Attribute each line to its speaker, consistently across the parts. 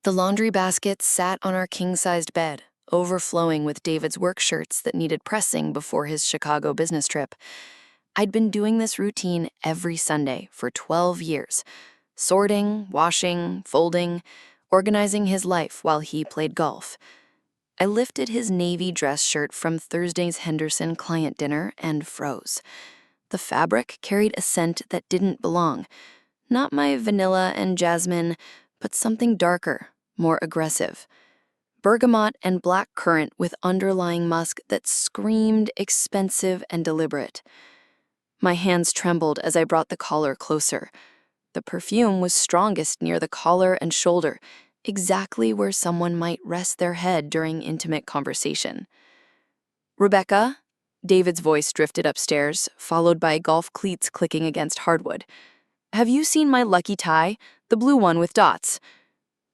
Speaker 1: The laundry basket sat on our king-sized bed, overflowing with David's work shirts that needed pressing before his Chicago business trip. I'd been doing this routine every Sunday for 12 years, sorting, washing, folding, organizing his life while he played golf. I lifted his navy dress shirt from Thursday's Henderson client dinner and froze. The fabric carried a scent that didn't belong. Not my vanilla and jasmine, but something darker, more aggressive. Bergamot and black currant with underlying musk that screamed expensive and deliberate. My hands trembled as I brought the collar closer. The perfume was strongest near the collar and shoulder, exactly where someone might rest their head during intimate conversation. "Rebecca?" David's voice drifted upstairs, followed by golf cleats clicking against hardwood. "Have you seen my lucky tie? The blue one with dots?"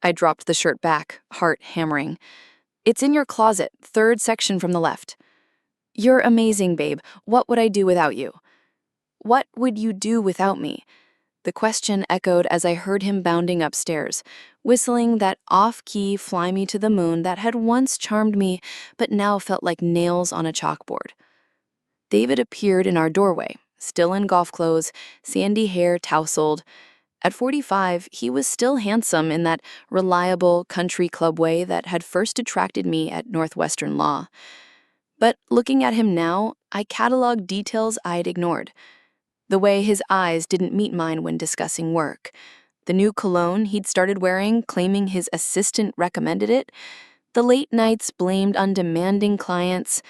Speaker 1: I dropped the shirt back, heart hammering. "It's in your closet, third section from the left." "You're amazing, babe. What would I do without you?" "What would you do without me?" The question echoed as I heard him bounding upstairs, whistling that off-key "Fly Me to the Moon" that had once charmed me but now felt like nails on a chalkboard. David appeared in our doorway, still in golf clothes, sandy hair tousled. At 45, he was still handsome in that reliable country club way that had first attracted me at Northwestern Law. But looking at him now, I cataloged details I'd ignored. The way his eyes didn't meet mine when discussing work. The new cologne he'd started wearing, claiming his assistant recommended it. The late nights blamed on demanding clients.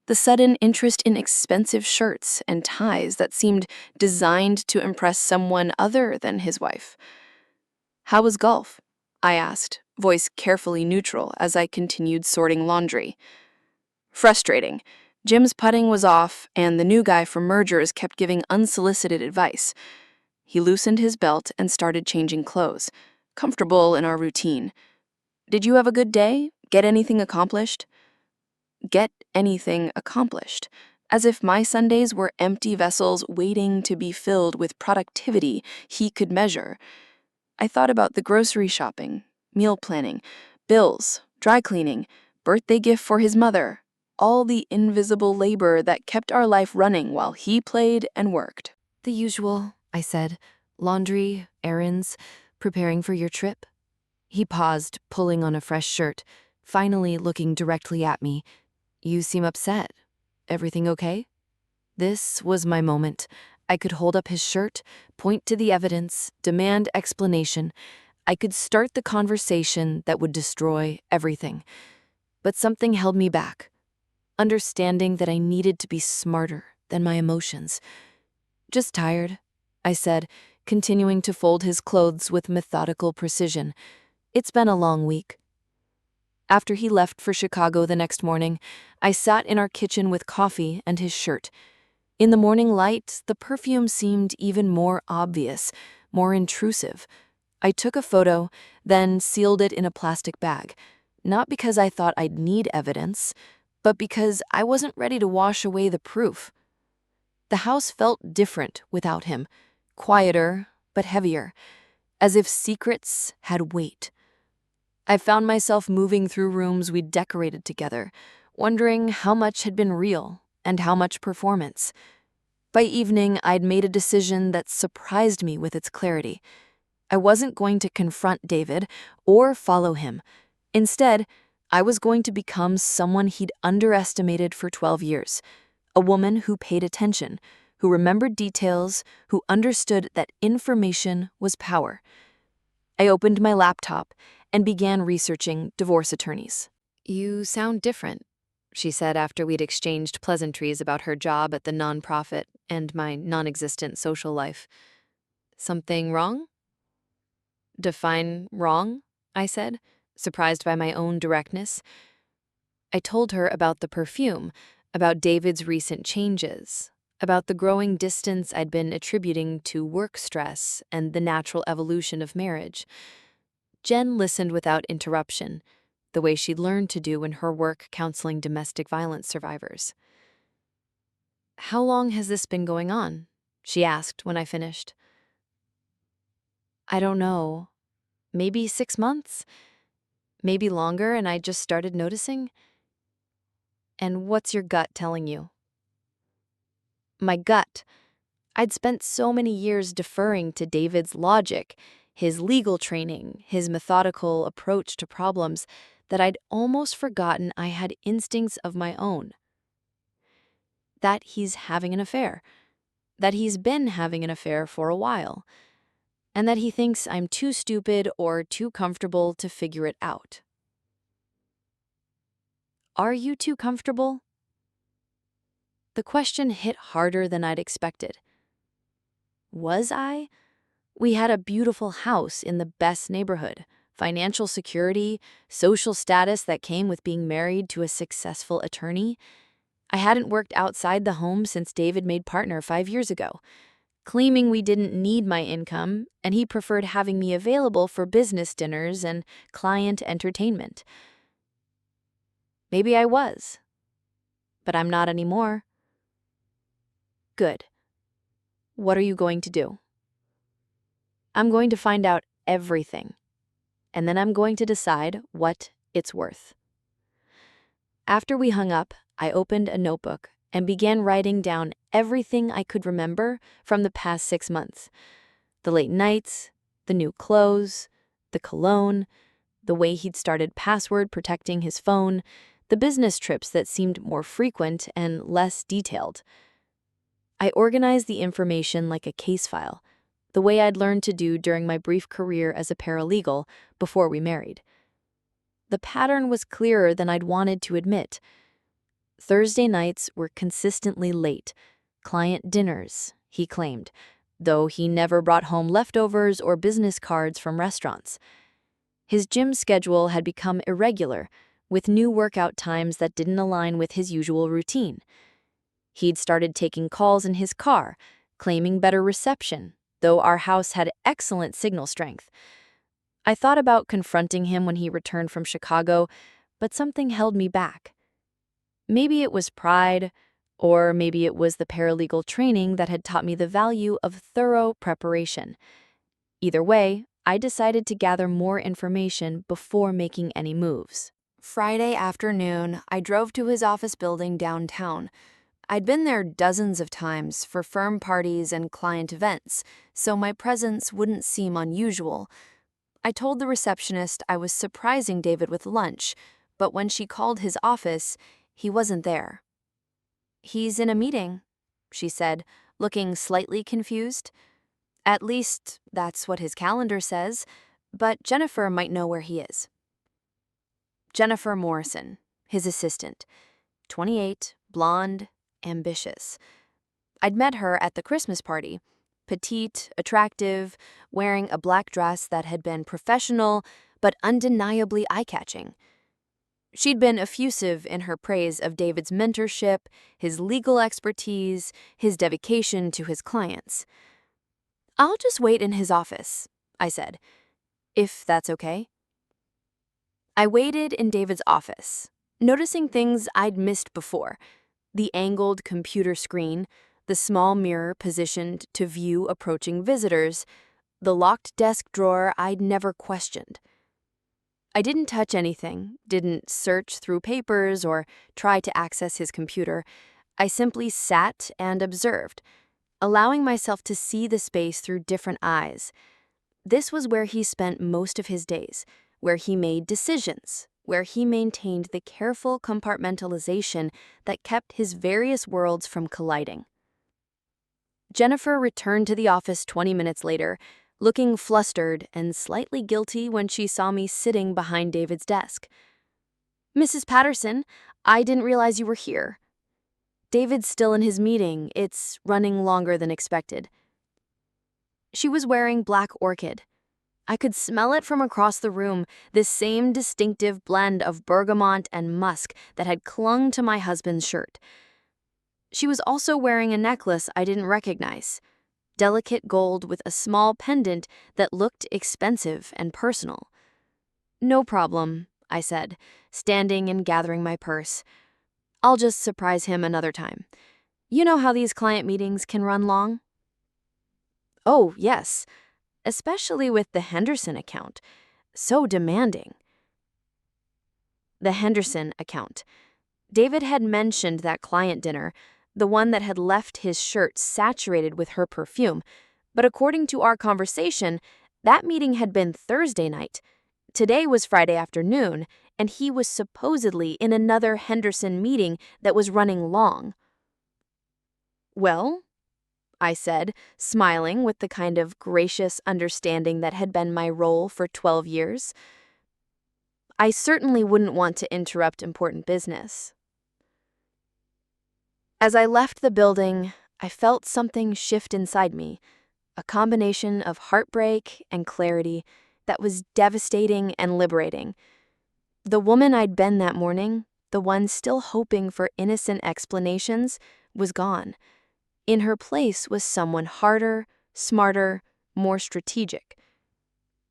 Speaker 1: The sudden interest in expensive shirts and ties that seemed designed to impress someone other than his wife. "How was golf?" I asked, voice carefully neutral as I continued sorting laundry. "Frustrating. Jim's putting was off, and the new guy from Mergers kept giving unsolicited advice." He loosened his belt and started changing clothes, comfortable in our routine. "Did you have a good day? Get anything accomplished?" Get anything accomplished, as if my Sundays were empty vessels waiting to be filled with productivity he could measure. I thought about the grocery shopping, meal planning, bills, dry cleaning, birthday gift for his mother, all the invisible labor that kept our life running while he played and worked. "The usual," I said. "Laundry, errands, preparing for your trip." He paused, pulling on a fresh shirt, finally looking directly at me. "You seem upset. Everything okay?" This was my moment. I could hold up his shirt, point to the evidence, demand explanation. I could start the conversation that would destroy everything. But something held me back. Understanding that I needed to be smarter than my emotions. "Just tired," I said, continuing to fold his clothes with methodical precision. "It's been a long week." After he left for Chicago the next morning, I sat in our kitchen with coffee and his shirt. In the morning light, the perfume seemed even more obvious, more intrusive. I took a photo, then sealed it in a plastic bag, not because I thought I'd need evidence, but because I wasn't ready to wash away the proof. The house felt different without him, quieter but heavier, as if secrets had weight. I found myself moving through rooms we'd decorated together, wondering how much had been real and how much performance. By evening, I'd made a decision that surprised me with its clarity. I wasn't going to confront David or follow him. Instead, I was going to become someone he'd underestimated for 12 years, a woman who paid attention, who remembered details, who understood that information was power. I opened my laptop and began researching divorce attorneys. "You sound different," she said after we'd exchanged pleasantries about her job at the nonprofit and my non-existent social life. "Something wrong?" "Define wrong," I said, surprised by my own directness. I told her about the perfume, about David's recent changes, about the growing distance I'd been attributing to work stress and the natural evolution of marriage. Jen listened without interruption, the way she'd learned to do in her work counseling domestic violence survivors. "How long has this been going on?" she asked when I finished. "I don't know. Maybe 6 months. maybe longer, and I just started noticing. And what's your gut telling you? My gut. I'd spent so many years deferring to David's logic, his legal training, his methodical approach to problems, that I'd almost forgotten I had instincts of my own. That he's having an affair. That he's been having an affair for a while. And that he thinks I'm too stupid or too comfortable to figure it out. Are you too comfortable? The question hit harder than I'd expected. Was I? We had a beautiful house in the best neighborhood, financial security, social status that came with being married to a successful attorney. I hadn't worked outside the home since David made partner 5 years ago, claiming we didn't need my income, and he preferred having me available for business dinners and client entertainment. Maybe I was, but I'm not anymore. Good. What are you going to do? I'm going to find out everything, and then I'm going to decide what it's worth. After we hung up, I opened a notebook and began writing down everything I could remember from the past 6 months. The late nights, the new clothes, the cologne, the way he'd started password protecting his phone, the business trips that seemed more frequent and less detailed. I organized the information like a case file, the way I'd learned to do during my brief career as a paralegal before we married. The pattern was clearer than I'd wanted to admit. Thursday nights were consistently late. Client dinners, he claimed, though he never brought home leftovers or business cards from restaurants. His gym schedule had become irregular, with new workout times that didn't align with his usual routine. He'd started taking calls in his car, claiming better reception, though our house had excellent signal strength. I thought about confronting him when he returned from Chicago, but something held me back. Maybe it was pride, or maybe it was the paralegal training that had taught me the value of thorough preparation. Either way, I decided to gather more information before making any moves. Friday afternoon, I drove to his office building downtown. I'd been there dozens of times for firm parties and client events, so my presence wouldn't seem unusual. I told the receptionist I was surprising David with lunch, but when she called his office, he wasn't there. "He's in a meeting," she said, looking slightly confused. "At least, that's what his calendar says, but Jennifer might know where he is." Jennifer Morrison, his assistant, 28, blonde, ambitious. I'd met her at the Christmas party, petite, attractive, wearing a black dress that had been professional but undeniably eye-catching. She'd been effusive in her praise of David's mentorship, his legal expertise, his dedication to his clients. "I'll just wait in his office," I said, "if that's okay." I waited in David's office, noticing things I'd missed before: the angled computer screen, the small mirror positioned to view approaching visitors, the locked desk drawer I'd never questioned. I didn't touch anything, didn't search through papers or try to access his computer. I simply sat and observed, allowing myself to see the space through different eyes. This was where he spent most of his days, where he made decisions, where he maintained the careful compartmentalization that kept his various worlds from colliding. Jennifer returned to the office 20 minutes later, looking flustered and slightly guilty when she saw me sitting behind David's desk. "Mrs. Patterson, I didn't realize you were here." "David's still in his meeting. It's running longer than expected." She was wearing black orchid. I could smell it from across the room, this same distinctive blend of bergamot and musk that had clung to my husband's shirt. She was also wearing a necklace I didn't recognize, delicate gold with a small pendant that looked expensive and personal. "No problem," I said, standing and gathering my purse. "I'll just surprise him another time. You know how these client meetings can run long?" "Oh, yes. Especially with the Henderson account. So demanding." The Henderson account. David had mentioned that client dinner, the one that had left his shirt saturated with her perfume, but according to our conversation, that meeting had been Thursday night. Today was Friday afternoon, and he was supposedly in another Henderson meeting that was running long. Well, I said, smiling with the kind of gracious understanding that had been my role for 12 years. I certainly wouldn't want to interrupt important business. As I left the building, I felt something shift inside me, a combination of heartbreak and clarity that was devastating and liberating. The woman I'd been that morning, the one still hoping for innocent explanations, was gone. In her place was someone harder, smarter, more strategic.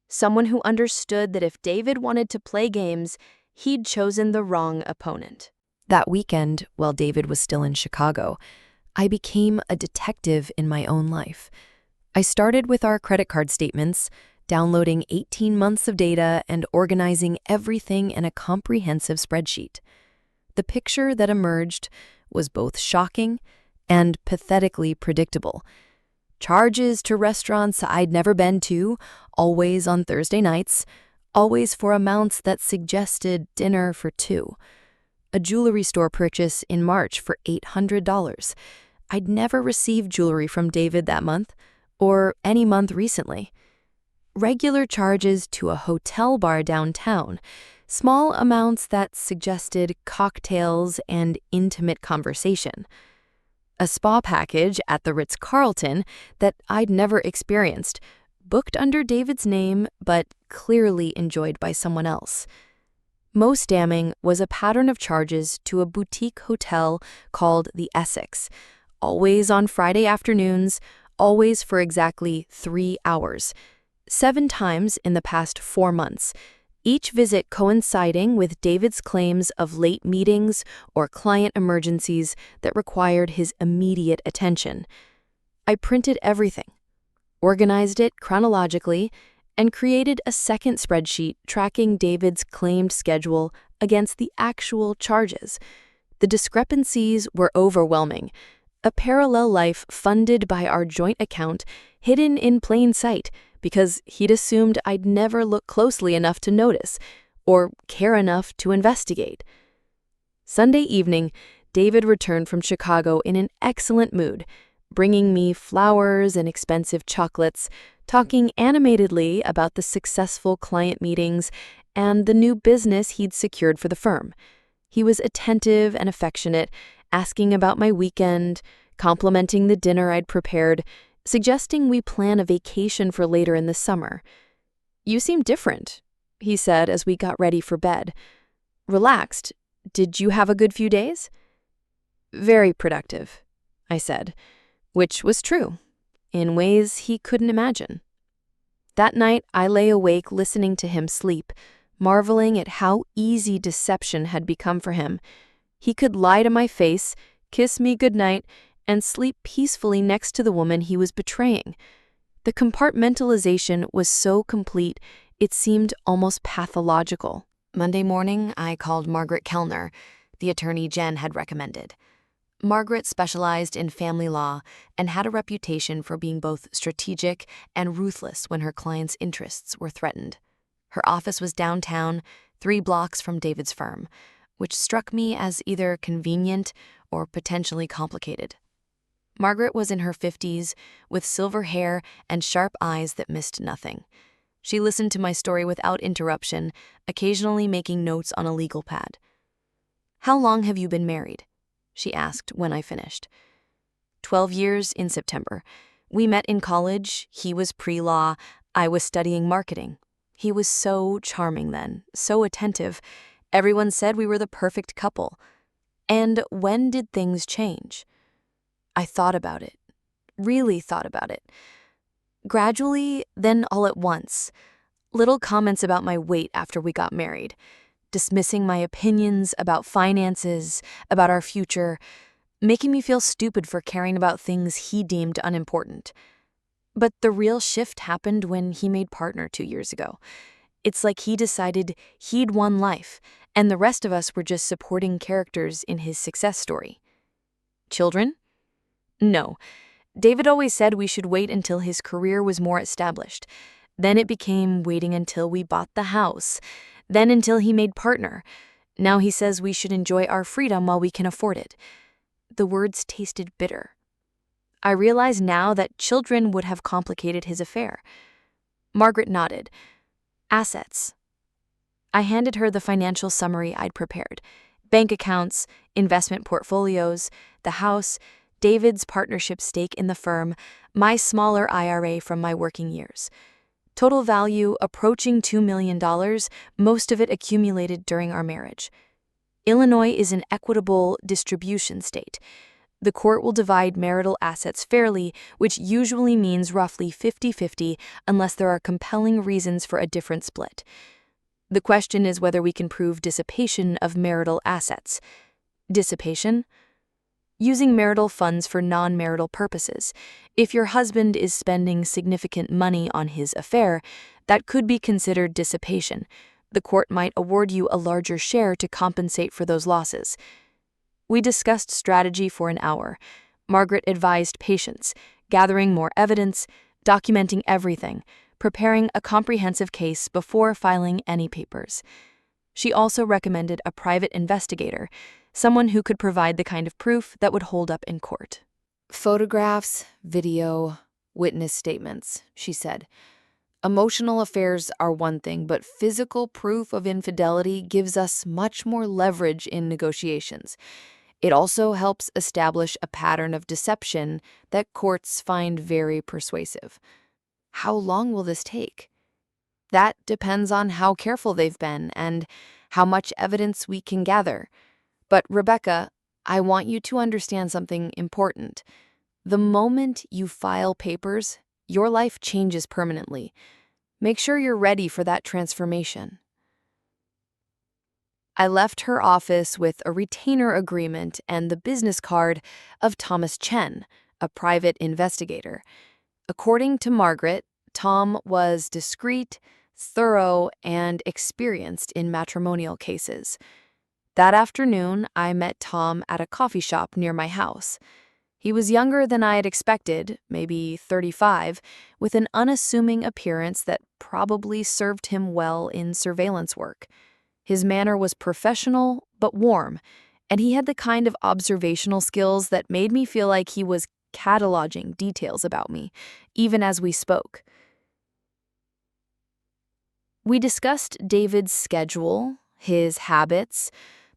Speaker 1: Someone who understood that if David wanted to play games, he'd chosen the wrong opponent. That weekend, while David was still in Chicago, I became a detective in my own life. I started with our credit card statements, downloading 18 months of data and organizing everything in a comprehensive spreadsheet. The picture that emerged was both shocking and pathetically predictable. Charges to restaurants I'd never been to, always on Thursday nights, always for amounts that suggested dinner for two. A jewelry store purchase in March for $800. I'd never received jewelry from David that month, or any month recently. Regular charges to a hotel bar downtown, small amounts that suggested cocktails and intimate conversation. A spa package at the Ritz-Carlton that I'd never experienced, booked under David's name but clearly enjoyed by someone else. Most damning was a pattern of charges to a boutique hotel called the Essex, always on Friday afternoons, always for exactly 3 hours, 7 times in the past 4 months, each visit coinciding with David's claims of late meetings or client emergencies that required his immediate attention. I printed everything, organized it chronologically, and created a second spreadsheet tracking David's claimed schedule against the actual charges. The discrepancies were overwhelming. A parallel life funded by our joint account, hidden in plain sight because he'd assumed I'd never look closely enough to notice or care enough to investigate. Sunday evening, David returned from Chicago in an excellent mood, bringing me flowers and expensive chocolates, talking animatedly about the successful client meetings and the new business he'd secured for the firm. He was attentive and affectionate, asking about my weekend, complimenting the dinner I'd prepared, suggesting we plan a vacation for later in the summer. "You seem different," he said as we got ready for bed. "Relaxed. Did you have a good few days?" "Very productive," I said, which was true, in ways he couldn't imagine. That night, I lay awake listening to him sleep, marveling at how easy deception had become for him. He could lie to my face, kiss me goodnight, and sleep peacefully next to the woman he was betraying. The compartmentalization was so complete, it seemed almost pathological. Monday morning, I called Margaret Kellner, the attorney Jen had recommended. Margaret specialized in family law and had a reputation for being both strategic and ruthless when her clients' interests were threatened. Her office was downtown, 3 blocks from David's firm, which struck me as either convenient or potentially complicated. Margaret was in her 50s, with silver hair and sharp eyes that missed nothing. She listened to my story without interruption, occasionally making notes on a legal pad. "How long have you been married?" she asked when I finished. 12 years in September. We met in college. He was pre-law. I was studying marketing. He was so charming then, so attentive. Everyone said we were the perfect couple. And when did things change? I thought about it, really thought about it. Gradually, then all at once. Little comments about my weight after we got married, dismissing my opinions about finances, about our future, making me feel stupid for caring about things he deemed unimportant. But the real shift happened when he made partner 2 years ago. It's like he decided he'd won life, and the rest of us were just supporting characters in his success story. Children? No. David always said we should wait until his career was more established. Then it became waiting until we bought the house. Then until he made partner. Now he says we should enjoy our freedom while we can afford it. The words tasted bitter. I realize now that children would have complicated his affair. Margaret nodded. Assets. I handed her the financial summary I'd prepared. Bank accounts, investment portfolios, the house, David's partnership stake in the firm, my smaller IRA from my working years. Total value approaching $2 million, most of it accumulated during our marriage. Illinois is an equitable distribution state. The court will divide marital assets fairly, which usually means roughly 50-50 unless there are compelling reasons for a different split. The question is whether we can prove dissipation of marital assets. Dissipation? Using marital funds for non-marital purposes. If your husband is spending significant money on his affair, that could be considered dissipation. The court might award you a larger share to compensate for those losses. We discussed strategy for an hour. Margaret advised patience, gathering more evidence, documenting everything, preparing a comprehensive case before filing any papers. She also recommended a private investigator, someone who could provide the kind of proof that would hold up in court. Photographs, video, witness statements, she said. Emotional affairs are one thing, but physical proof of infidelity gives us much more leverage in negotiations. It also helps establish a pattern of deception that courts find very persuasive. How long will this take? That depends on how careful they've been and how much evidence we can gather. But Rebecca, I want you to understand something important. The moment you file papers, your life changes permanently. Make sure you're ready for that transformation. I left her office with a retainer agreement and the business card of Thomas Chen, a private investigator. According to Margaret, Tom was discreet, thorough, and experienced in matrimonial cases. That afternoon, I met Tom at a coffee shop near my house. He was younger than I had expected, maybe 35, with an unassuming appearance that probably served him well in surveillance work. His manner was professional but warm, and he had the kind of observational skills that made me feel like he was cataloging details about me, even as we spoke. We discussed David's schedule, his habits,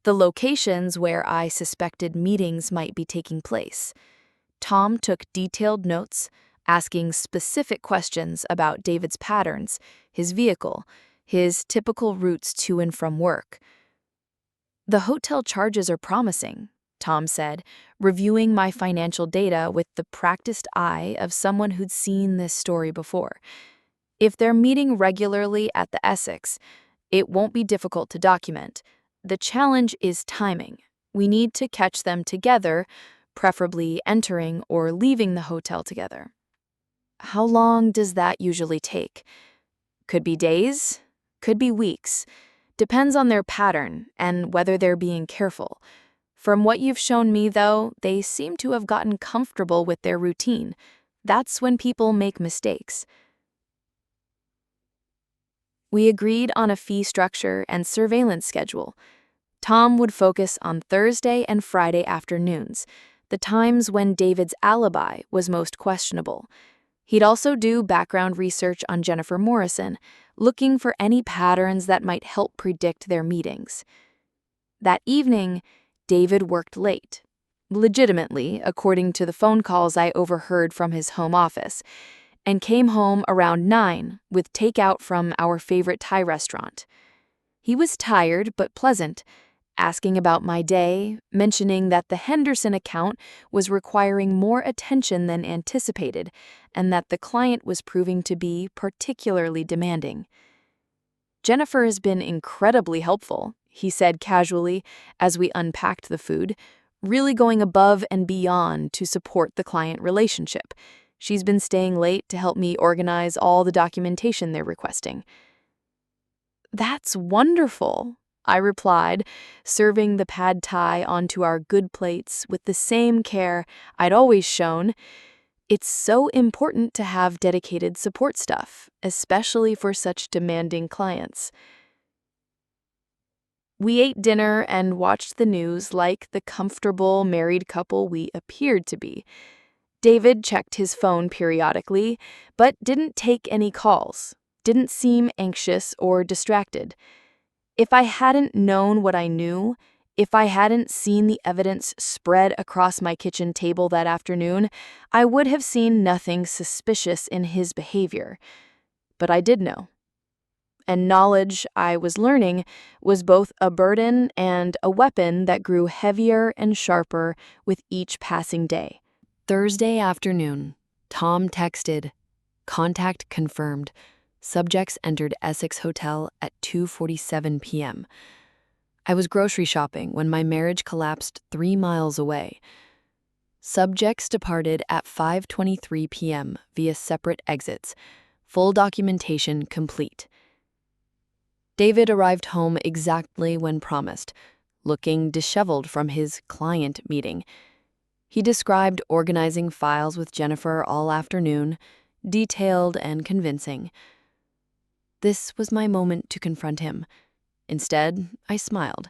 Speaker 1: the locations where I suspected meetings might be taking place. Tom took detailed notes, asking specific questions about David's patterns, his vehicle, his typical routes to and from work. The hotel charges are promising, Tom said, reviewing my financial data with the practiced eye of someone who'd seen this story before. If they're meeting regularly at the Essex, it won't be difficult to document. The challenge is timing. We need to catch them together, preferably entering or leaving the hotel together. How long does that usually take? Could be days, could be weeks. Depends on their pattern and whether they're being careful. From what you've shown me, though, they seem to have gotten comfortable with their routine. That's when people make mistakes. We agreed on a fee structure and surveillance schedule. Tom would focus on Thursday and Friday afternoons, the times when David's alibi was most questionable. He'd also do background research on Jennifer Morrison, looking for any patterns that might help predict their meetings. That evening, David worked late, legitimately, according to the phone calls I overheard from his home office, and came home around 9 with takeout from our favorite Thai restaurant. He was tired but pleasant, asking about my day, mentioning that the Henderson account was requiring more attention than anticipated, and that the client was proving to be particularly demanding. Jennifer has been incredibly helpful, he said casually as we unpacked the food, really going above and beyond to support the client relationship. She's been staying late to help me organize all the documentation they're requesting. That's wonderful, I replied, serving the pad thai onto our good plates with the same care I'd always shown. It's so important to have dedicated support staff, especially for such demanding clients. We ate dinner and watched the news like the comfortable married couple we appeared to be. David checked his phone periodically, but didn't take any calls, didn't seem anxious or distracted. If I hadn't known what I knew, if I hadn't seen the evidence spread across my kitchen table that afternoon, I would have seen nothing suspicious in his behavior. But I did know. And knowledge I was learning was both a burden and a weapon that grew heavier and sharper with each passing day. Thursday afternoon, Tom texted, "Contact confirmed. Subjects entered Essex Hotel at 2:47 p.m. I was grocery shopping when my marriage collapsed 3 miles away. Subjects departed at 5:23 p.m. via separate exits. Full documentation complete." David arrived home exactly when promised, looking disheveled from his client meeting. He described organizing files with Jennifer all afternoon, detailed and convincing. This was my moment to confront him. Instead, I smiled.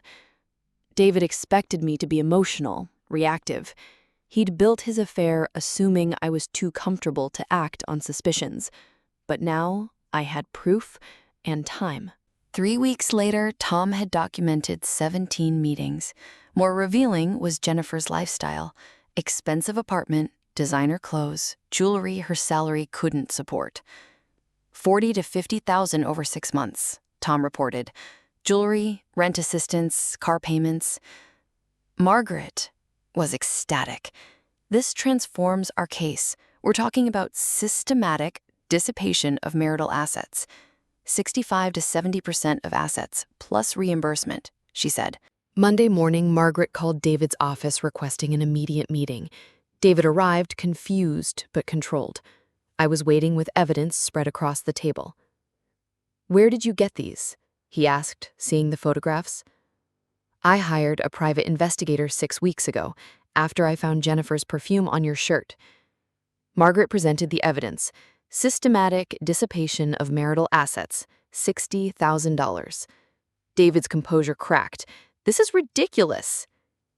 Speaker 1: David expected me to be emotional, reactive. He'd built his affair assuming I was too comfortable to act on suspicions. But now I had proof and time. 3 weeks later, Tom had documented 17 meetings. More revealing was Jennifer's lifestyle. Expensive apartment, designer clothes, jewelry her salary couldn't support. 40 to 50,000 over 6 months, Tom reported. Jewelry, rent assistance, car payments. Margaret was ecstatic. This transforms our case. We're talking about systematic dissipation of marital assets. 65 to 70% of assets, plus reimbursement, she said. Monday morning, Margaret called David's office requesting an immediate meeting. David arrived confused but controlled. I was waiting with evidence spread across the table. "Where did you get these?" he asked, seeing the photographs. "I hired a private investigator 6 weeks ago, after I found Jennifer's perfume on your shirt." Margaret presented the evidence. Systematic dissipation of marital assets, $60,000. David's composure cracked. "This is ridiculous."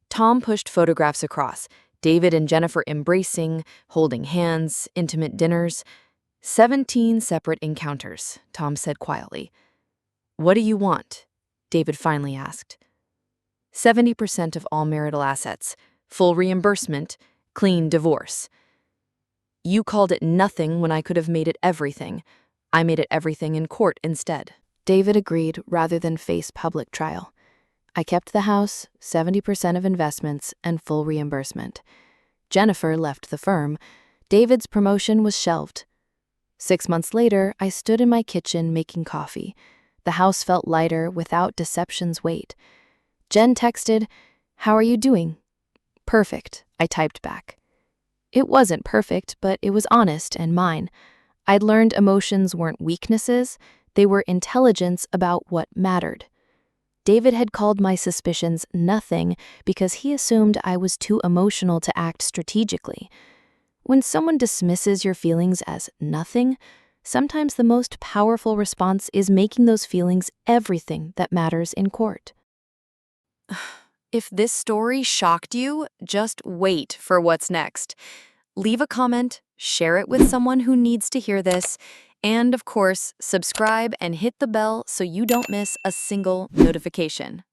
Speaker 1: Tom pushed photographs across. David and Jennifer embracing, holding hands, intimate dinners. 17 separate encounters, Tom said quietly. "What do you want?" David finally asked. 70% of all marital assets, full reimbursement, clean divorce. "You called it nothing when I could have made it everything. I made it everything in court instead." David agreed rather than face public trial. "I kept the house, 70% of investments, and full reimbursement. Jennifer left the firm. David's promotion was shelved. 6 months later, I stood in my kitchen making coffee. The house felt lighter without deception's weight. Jen texted, "How are you doing?" "Perfect," I typed back. It wasn't perfect, but it was honest and mine. I'd learned emotions weren't weaknesses, they were intelligence about what mattered. David had called my suspicions nothing because he assumed I was too emotional to act strategically. When someone dismisses your feelings as nothing, sometimes the most powerful response is making those feelings everything that matters in court. If this story shocked you, just wait for what's next. Leave a comment, share it with someone who needs to hear this, and of course, subscribe and hit the bell so you don't miss a single notification.